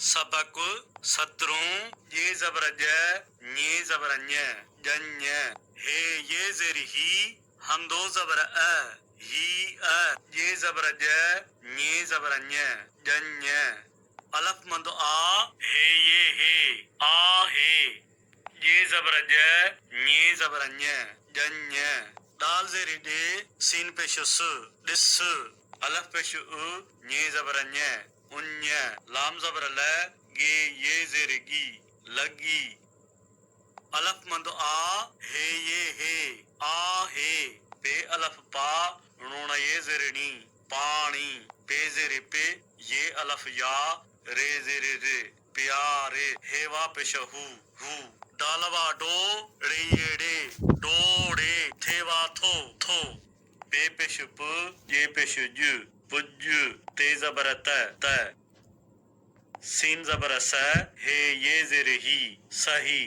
सबक शत्रु ये जबर ज ये जबर ञ जन्य हे ये जेर ही हम दो जबर ही ये जबर ज ये जबर ञ जन्य अलफ मंद आ हे आ हे ये जबर ज ये जबर ञ जन्य दाल जेर दे सीन पेश स दिस अलफ पेश उ ये जबर ञ उन्य लाम जबर ल गे ये जेर गी लगी अलफ मंद आ हे आ हे पे अलफ पा णोण ये जेरनी पानी पे जेर पे ये अलफ या रे जेर रे प्यारे हेवा पेशहू हु डालवा डो रे ये डे डोड़े थेवा थो थो पे पेश प ये पेश जु पुज ते जबर त सीन जबर स हे ये जेर ही सही